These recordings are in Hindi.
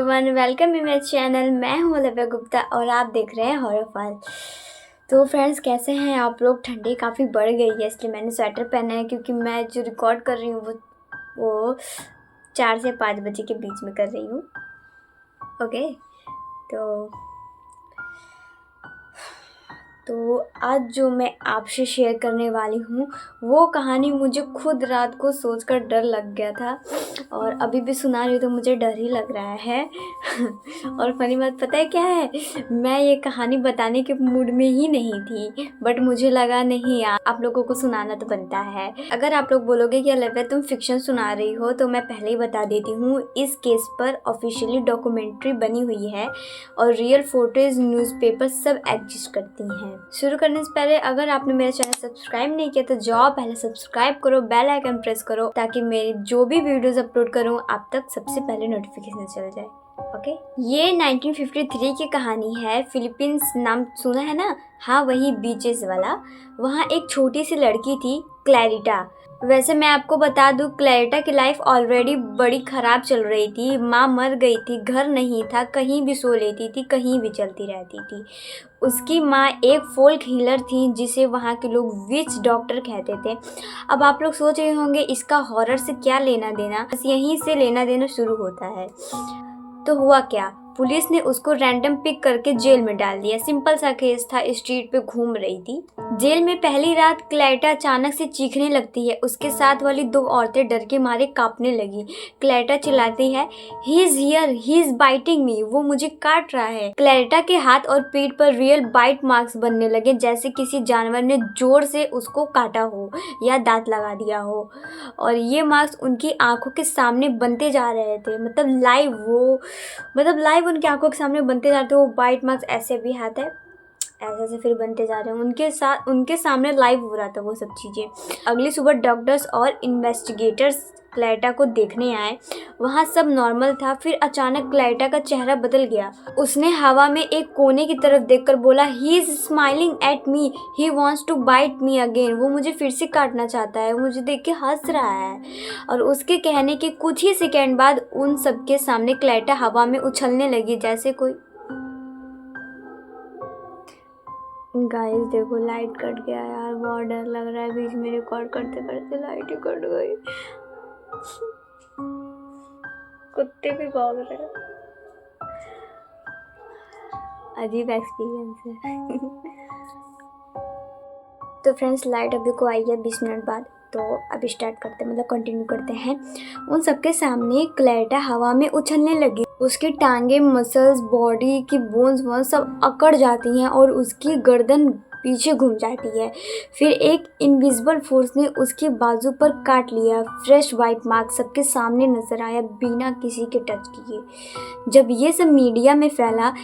Everyone, welcome in my channel. मैं हूँ लव्या गुप्ता और आप देख रहे हैं हॉरर फाइल। तो फ्रेंड्स, कैसे हैं आप लोग? ठंडी काफ़ी बढ़ गई है, इसलिए मैंने स्वेटर पहना है क्योंकि मैं जो रिकॉर्ड कर रही हूँ वो 4 से 5 बजे के बीच में कर रही हूँ। ओके, तो आज जो मैं आपसे शेयर करने वाली हूँ वो कहानी मुझे खुद रात को सोचकर डर लग गया था और अभी भी सुना रही हूँ तो मुझे डर ही लग रहा है। और फनी बात पता है क्या है, मैं ये कहानी बताने के मूड में ही नहीं थी, बट मुझे लगा नहीं यार, आप लोगों को सुनाना तो बनता है। अगर आप लोग बोलोगे कि लव्या तुम फिक्शन सुना रही हो, तो मैं पहले ही बता देती हूँ, इस केस पर ऑफिशियली डॉक्यूमेंट्री बनी हुई है और रियल फोटोज, न्यूज़पेपर सब एग्जिस्ट करती हैं। शुरू करने से पहले अगर आपने मेरा चैनल सब्सक्राइब नहीं किया तो जाओ पहले सब्सक्राइब करो, बेल आइकन प्रेस करो ताकि मेरी जो भी वीडियोस अपलोड करूं आप तक सबसे पहले नोटिफिकेशन चल जाए। ओके, ये 1953 की कहानी है। फिलीपींस नाम सुना है ना? हाँ, वही बीचेस वाला। वहाँ एक छोटी सी लड़की थी, क्लैरिटा। वैसे मैं आपको बता दूं, क्लैरिटा की लाइफ ऑलरेडी बड़ी ख़राब चल रही थी। माँ मर गई थी, घर नहीं था, कहीं भी सो लेती थी, कहीं भी चलती रहती थी। उसकी माँ एक फोल्क हीलर थी जिसे वहाँ के लोग विच डॉक्टर कहते थे। अब आप लोग सोच रहे होंगे इसका हॉरर से क्या लेना देना? बस यहीं से लेना देना शुरू होता है। तो हुआ क्या, पुलिस ने उसको रैंडम पिक करके जेल में डाल दिया। सिंपल सा केस था, स्ट्रीट पे घूम रही थी। जेल में पहली रात क्लैरिटा अचानक से चीखने लगती है। उसके साथ वाली 2 औरतें डर के मारे कांपने लगी। क्लैरिटा चिल्लाती है, he is here, he is biting me, वो मुझे काट रहा है। क्लैरिटा के हाथ और पीठ पर रियल बाइट मार्क्स बनने लगे, जैसे किसी जानवर ने जोर से उसको काटा हो या दांत लगा दिया हो। और ये मार्क्स उनकी आंखों के सामने बनते जा रहे थे, मतलब लाइव उनकी आंखों के सामने बनते जा रहे थे। वो बाइट मार्क्स ऐसे भी हाथ है, ऐसे फिर बनते जा रहे हैं उनके सामने लाइव हो रहा था वो सब चीज़ें। अगली सुबह डॉक्टर्स और इन्वेस्टिगेटर्स क्लैरिटा को देखने आए। वहाँ सब नॉर्मल था, फिर अचानक क्लैरिटा का चेहरा बदल गया। उसने हवा में एक कोने की तरफ देखकर बोला, he is smiling at me, he wants to bite me again, वो मुझे फिर से काटना चाहता है, वो मुझे देख के हंस रहा है। और उसके कहने के कुछ ही सेकेंड बाद उन सबके सामने क्लैरिटा हवा में उछलने लगी जैसे कोई। गाइस देखो, लाइट कट गया यार, बहुत डर लग रहा है। बीच में रिकॉर्ड करते करते लाइट ही कट गई। कुत्ते भी भौंक रहे हैं, अजीब एक्सपीरियंस है। तो फ्रेंड्स, लाइट अभी को आई है 20 मिनट बाद, तो अभी स्टार्ट करते हैं, मतलब कंटिन्यू करते हैं। उन सबके सामने क्लैरिटा हवा में उछलने लगी। उसकी टांगे, मसल्स, बॉडी की बोन्स सब अकड़ जाती हैं और उसकी गर्दन पीछे घूम जाती है। फिर एक इनविजिबल फोर्स ने उसके बाजू पर काट लिया। फ्रेश वाइट मार्क सबके सामने नजर आया बिना किसी के टच किए। जब ये सब मीडिया में फैला,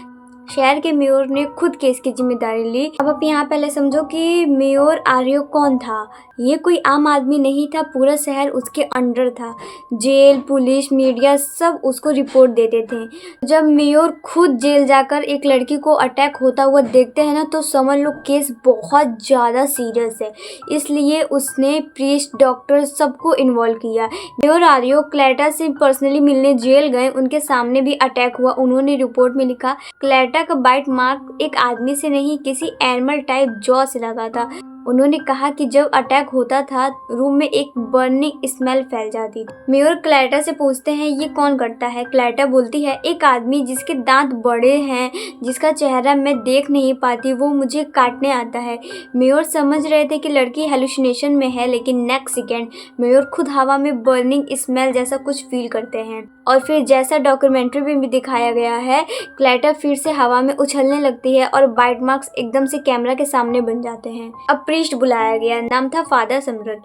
शहर के मेयर ने खुद केस की जिम्मेदारी ली। अब आप यहाँ पहले समझो कि मेयर आर्यो कौन था। ये कोई आम आदमी नहीं था, पूरा शहर उसके अंडर था। जेल, पुलिस, मीडिया सब उसको रिपोर्ट देते थे। जब मेयर खुद जेल जाकर एक लड़की को अटैक होता हुआ देखते हैं ना, तो समझ लो केस बहुत ज़्यादा सीरियस है। इसलिए उसने प्रीस्ट, डॉक्टर सबको इन्वॉल्व किया। मेयर आर्यो क्लैरिटा से पर्सनली मिलने जेल गए, उनके सामने भी अटैक हुआ। उन्होंने रिपोर्ट में लिखा, क्लैरिटा का बाइट मार्क एक आदमी से नहीं, किसी एनिमल टाइप जॉ से लगा था। उन्होंने कहा कि जब अटैक होता था रूम में एक बर्निंग स्मेल फैल जाती थी। मेयर क्लैरिटा से पूछते हैं, ये कौन करता है? क्लैरिटा बोलती है, एक आदमी जिसके दांत बड़े हैं, जिसका चेहरा मैं देख नहीं पाती, वो मुझे काटने आता है। मेयर समझ रहे थे कि लड़की हेलुसिनेशन में है, लेकिन नेक्स्ट सेकेंड मेयर खुद हवा में बर्निंग स्मेल जैसा कुछ फील करते हैं। और फिर जैसा डॉक्यूमेंट्री में भी दिखाया गया है, क्लैरिटा फिर से हवा में उछलने लगती है और बाइट मार्क्स एकदम से कैमरा के सामने बन जाते हैं। अब प्रीस्ट बुलाया गया, नाम था फादर समरन।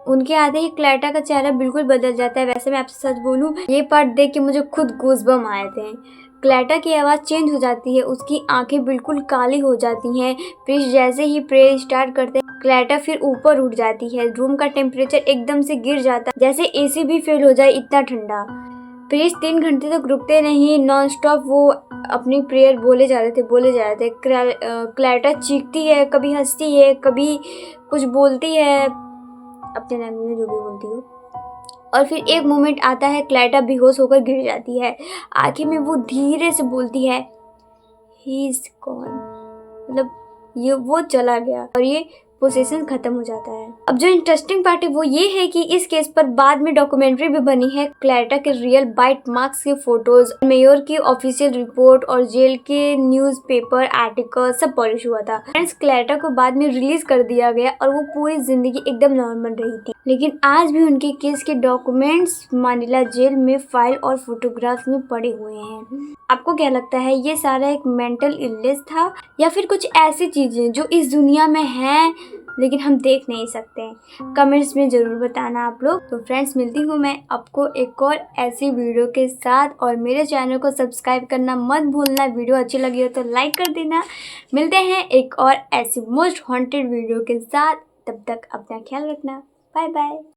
उनके आते ही क्लैरिटा का चेहरा बिल्कुल बदल जाता है। वैसे मैं आपसे सच बोलूं, ये पार्ट देख के मुझे खुद गूज़बम्स आए थे। क्लैरिटा की आवाज़ चेंज हो जाती है, उसकी आंखें बिल्कुल काली हो जाती हैं। प्रीस्ट जैसे ही प्रेयर स्टार्ट करते हैं, क्लैरिटा फिर ऊपर उठ जाती है। रूम का टेम्परेचर एकदम से गिर जाता है, जैसे एसी भी फेल हो जाए, इतना ठंडा। प्रीस्ट 3 घंटे तक रुकते नहीं, नॉन स्टॉप वो अपनी प्रेयर बोले जा रहे थे। क्लैरिटा चीखती है, कभी हंसती है, कभी कुछ बोलती है, अपने लैंग्वेज में जो भी बोलती हो। और फिर एक मोमेंट आता है, क्लैरिटा बेहोश होकर गिर जाती है। आखिर में वो धीरे से बोलती है, ही इज गॉन, मतलब ये वो चला गया और ये पोसेशन खत्म हो जाता है। अब जो इंटरेस्टिंग पार्ट है वो ये है कि इस केस पर बाद में डॉक्यूमेंट्री भी बनी है। क्लैरिटा के रियल बाइट मार्क्स के फोटोज, मेयर की ऑफिशियल रिपोर्ट और जेल के न्यूज़पेपर आर्टिकल सब पब्लिश हुआ था। फ्रेंड्स, क्लैरिटा को बाद में रिलीज कर दिया गया और वो पूरी जिंदगी एकदम नॉर्मल रही थी, लेकिन आज भी उनके केस के डॉक्यूमेंट्स मनीला जेल में फाइल और फोटोग्राफ्स में पड़े हुए हैं। आपको क्या लगता है, ये सारा एक मेंटल इलनेस था या फिर कुछ ऐसी चीजें जो इस दुनिया में हैं लेकिन हम देख नहीं सकते? कमेंट्स में ज़रूर बताना आप लोग। तो फ्रेंड्स, मिलती हूँ मैं आपको एक और ऐसी वीडियो के साथ, और मेरे चैनल को सब्सक्राइब करना मत भूलना। वीडियो अच्छी लगी हो तो लाइक कर देना। मिलते हैं एक और ऐसी मोस्ट हॉन्टेड वीडियो के साथ, तब तक अपना ख्याल रखना। Bye bye.